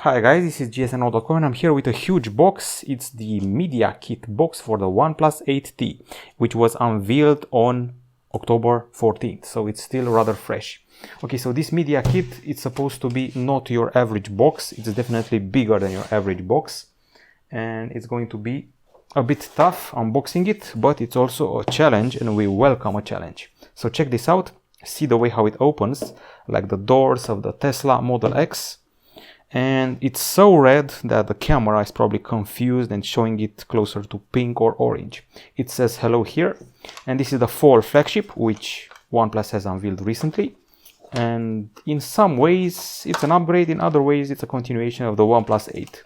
Hi guys, this is gsno.com and I'm here with a huge box. It's the MediaKit box for the OnePlus 8T, which was unveiled on October 14th, so it's still rather fresh. Okay, so this MediaKit, it's supposed to be not your average box. It's definitely bigger than your average box, and it's going to be a bit tough unboxing it, but it's also a challenge, and we welcome a challenge. So check this out. See the way how it opens, like the doors of the Tesla Model X. And it's so red that the camera is probably confused and showing it closer to pink or orange. It says hello here, and this is the fall flagship which OnePlus has unveiled recently, and in some ways it's an upgrade, in other ways it's a continuation of the OnePlus 8.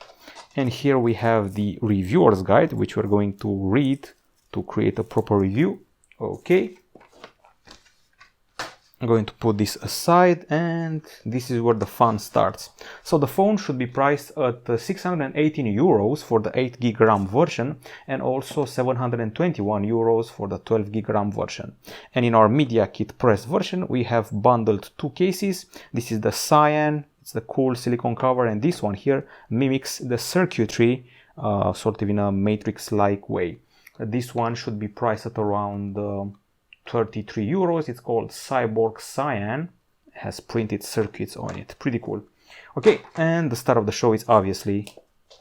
And here we have the reviewer's guide, which we're going to read to create a proper review. Okay, I'm going to put this aside, and this is where the fun starts. So the phone should be priced at 618 euros for the 8GB RAM version, and also 721 euros for the 12GB RAM version. And in our MediaKit Press version, we have bundled two cases. This is the cyan, it's the cool silicone cover, and this one here mimics the circuitry sort of in a matrix-like way. This one should be priced at around 33 euros. It's called Cyborg Cyan, has printed circuits on it. Pretty cool. Okay, and the star of the show is obviously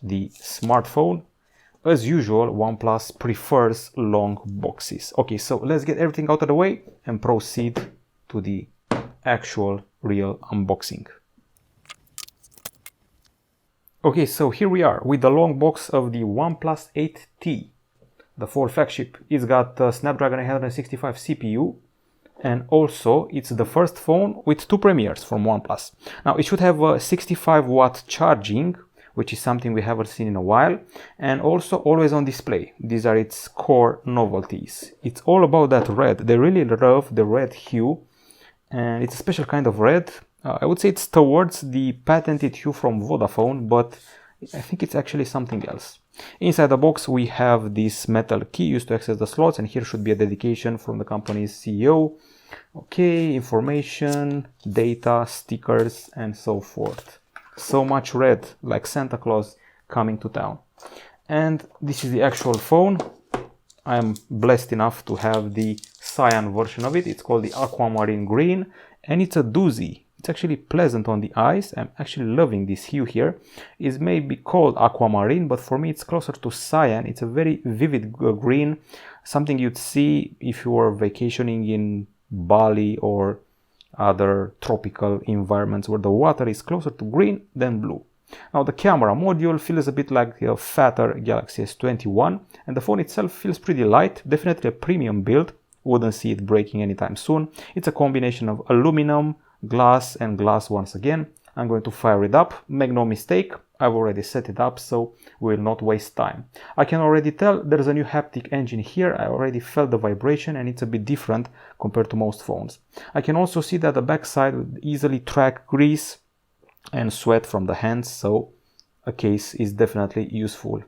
the smartphone. As usual, OnePlus prefers long boxes. Okay, so let's get everything out of the way and proceed to the actual real unboxing. Okay, so here we are with the long box of the OnePlus 8T. The fall flagship. It's got Snapdragon 865 CPU, and also it's the first phone with two premieres from OnePlus. Now it should have a 65-watt charging, which is something we haven't seen in a while, and also always on display. These are its core novelties. It's all about that red. They really love the red hue, and it's a special kind of red. I would say it's towards the patented hue from Vodafone, but I think it's actually something else. Inside the box we have this metal key used to access the slots, and here should be a dedication from the company's CEO. Okay, information, data, stickers, and so forth. So much red, like Santa Claus coming to town. And this is the actual phone. I am blessed enough to have the cyan version of it. It's called the Aquamarine green, and it's a doozy. It's actually pleasant on the eyes. I'm actually loving this hue here. It may be called aquamarine, but for me it's closer to cyan. It's a very vivid green, something you'd see if you were vacationing in Bali or other tropical environments where the water is closer to green than blue. Now the camera module feels a bit like a fatter Galaxy S21, and the phone itself feels pretty light, definitely a premium build. Wouldn't see it breaking anytime soon. It's a combination of aluminum, glass, and glass once again. I'm going to fire it up. Make no mistake, I've already set it up, so we will not waste time. I can already tell there's a new haptic engine here. I already felt the vibration, and it's a bit different compared to most phones. I can also see that the backside would easily track grease and sweat from the hands, so a case is definitely useful.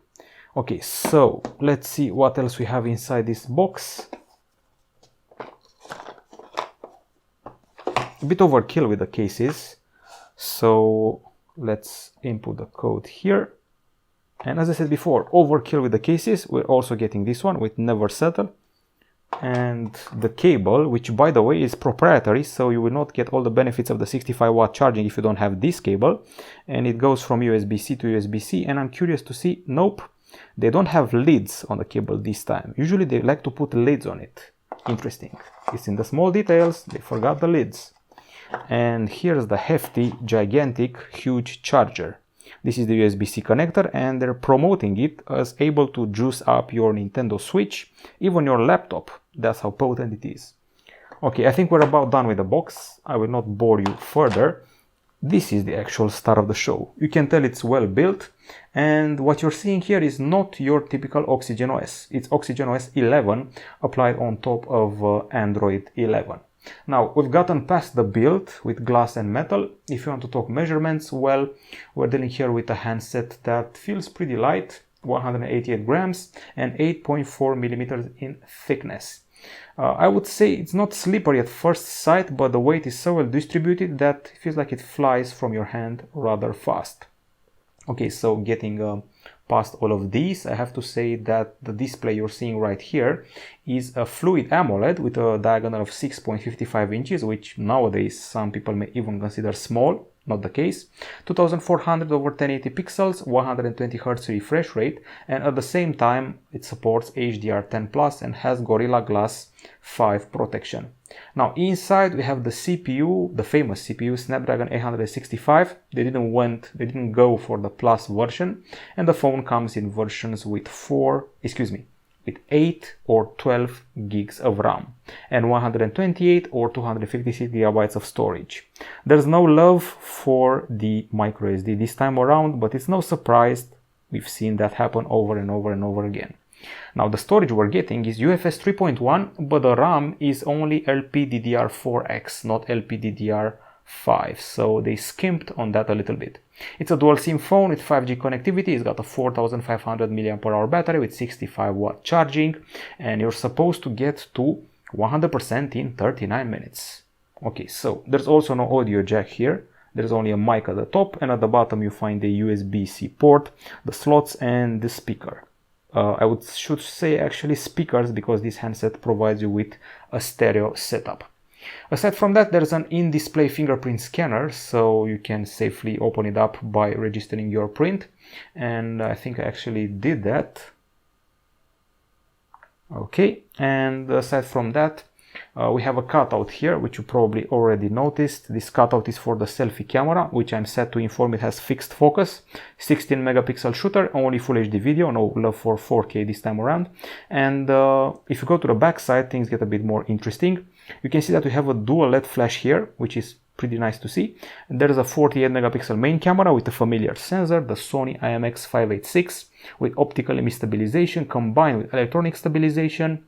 Okay, so let's see what else we have inside this box. A bit overkill with the cases, so let's input the code here. And as I said before, overkill with the cases. We're also getting this one with Never Settle, and the cable, which by the way is proprietary, so you will not get all the benefits of the 65-watt charging if you don't have this cable. And it goes from USB-C to USB-C, and I'm curious to see, nope, they don't have lids on the cable this time. Usually they like to put lids on it. Interesting. It's in the small details, they forgot the lids. And here's the hefty, gigantic, huge charger. This is the USB-C connector, and they're promoting it as able to juice up your Nintendo Switch, even your laptop. That's how potent it is. Okay, I think we're about done with the box. I will not bore you further. This is the actual star of the show. You can tell it's well built, and what you're seeing here is not your typical OxygenOS. It's OxygenOS 11 applied on top of Android 11. Now, we've gotten past the build with glass and metal. If you want to talk measurements, well, we're dealing here with a handset that feels pretty light, 188 grams and 8.4 millimeters in thickness. I would say it's not slippery at first sight, but the weight is so well distributed that it feels like it flies from your hand rather fast. Okay, so getting past all of these, I have to say that the display you're seeing right here is a Fluid AMOLED with a diagonal of 6.55 inches, which nowadays some people may even consider small. Not the case. 2400 over 1080 pixels, 120 Hz refresh rate, and at the same time it supports HDR10 Plus and has Gorilla Glass 5 protection. Now inside we have the CPU, the famous CPU, Snapdragon 865. They didn't go for the Plus version, and the phone comes in versions with 8 or 12 gigs of RAM and 128 or 256 gigabytes of storage. There's no love for the microSD this time around, but it's no surprise. We've seen that happen over and over and over again. Now the storage we're getting is UFS 3.1, but the RAM is only LPDDR4X, not LPDDR5, so they skimped on that a little bit. It's a dual SIM phone with 5G connectivity. It's got a 4500 mAh battery with 65 watt charging, and you're supposed to get to 100% in 39 minutes. Okay, so there's also no audio jack here. There's only a mic at the top, and at the bottom you find the USB-C port, the slots, and the speaker. should say actually speakers, because this handset provides you with a stereo setup. Aside from that, there's an in-display fingerprint scanner, so you can safely open it up by registering your print, and I think I actually did that. Okay, and aside from that, we have a cutout here, which you probably already noticed. This cutout is for the selfie camera, which I'm set to inform it has fixed focus, 16 megapixel shooter, only Full HD video, no love for 4K this time around. And if you go to the back side, things get a bit more interesting. You can see that we have a dual LED flash here, which is pretty nice to see. And there is a 48 megapixel main camera with a familiar sensor, the Sony IMX586, with optical image stabilization combined with electronic stabilization.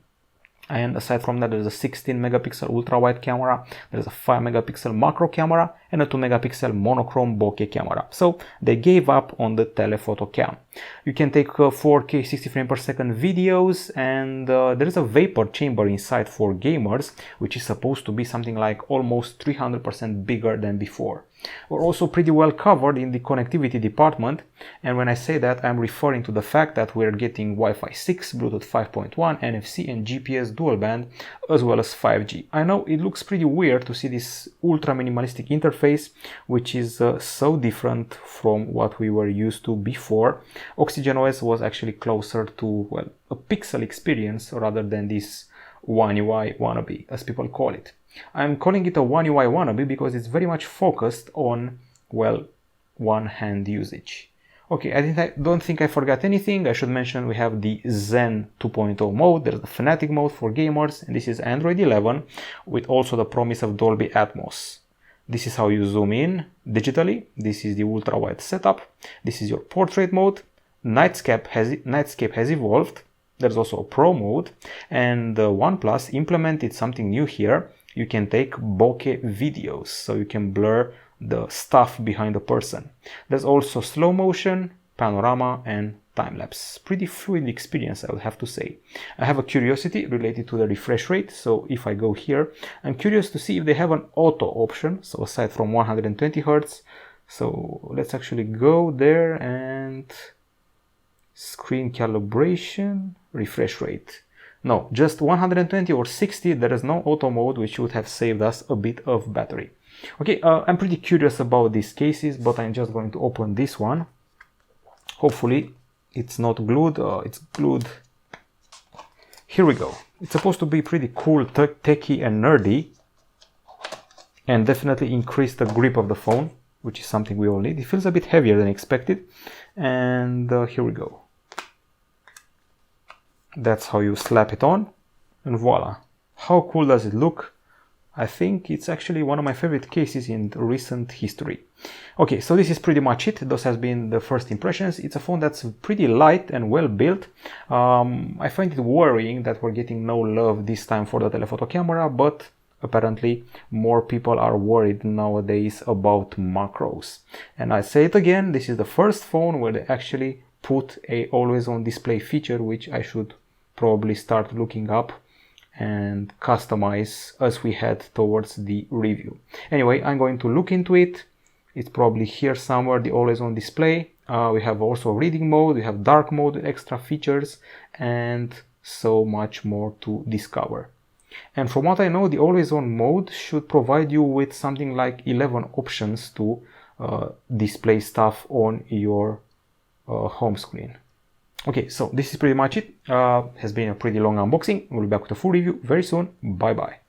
And aside from that, there's a 16 megapixel ultra-wide camera, there's a 5 megapixel macro camera, and a 2 megapixel monochrome bokeh camera. So they gave up on the telephoto cam. You can take 4K 60 frames per second videos, and there is a vapor chamber inside for gamers, which is supposed to be something like almost 300% bigger than before. We're also pretty well covered in the connectivity department, and when I say that, I'm referring to the fact that we're getting Wi-Fi 6, Bluetooth 5.1, NFC and GPS dual band, as well as 5G. I know it looks pretty weird to see this ultra minimalistic interface, which is so different from what we were used to before. OxygenOS was actually closer to, well, a pixel experience rather than this One UI wannabe, as people call it. I'm calling it a One UI wannabe because it's very much focused on, well, one-hand usage. Okay, I don't think I forgot anything. I should mention we have the Zen 2.0 mode, there's the Fanatic mode for gamers, and this is Android 11 with also the promise of Dolby Atmos. This is how you zoom in digitally. This is the ultra-wide setup. This is your portrait mode. Nightscape has evolved. There's also a Pro mode, and OnePlus implemented something new here. You can take bokeh videos, so you can blur the stuff behind the person. There's also slow motion, panorama, and time-lapse. Pretty fluid experience, I would have to say. I have a curiosity related to the refresh rate, so if I go here, I'm curious to see if they have an auto option, so aside from 120 Hz. So let's actually go there and screen calibration, refresh rate. No, just 120 or 60, there is no auto mode, which would have saved us a bit of battery. Okay, I'm pretty curious about these cases, but I'm just going to open this one. Hopefully it's not glued, it's glued. Here we go. It's supposed to be pretty cool, techy and nerdy, and definitely increase the grip of the phone, which is something we all need. It feels a bit heavier than expected, and here we go. That's how you slap it on, and voila. How cool does it look? I think it's actually one of my favorite cases in recent history. Okay, so this is pretty much it. Those has been the first impressions. It's a phone that's pretty light and well built. I find it worrying that we're getting no love this time for the telephoto camera, but apparently more people are worried nowadays about macros. And I say it again, this is the first phone where they actually put a always on display feature, which I should probably start looking up and customize as we head towards the review. Anyway, I'm going to look into it. It's probably here somewhere, the always on display. We have also reading mode, we have dark mode, extra features, and so much more to discover. And from what I know, the always on mode should provide you with something like 11 options to display stuff on your home screen. Okay, so this is pretty much it. Has been a pretty long unboxing. We'll be back with a full review very soon. Bye bye.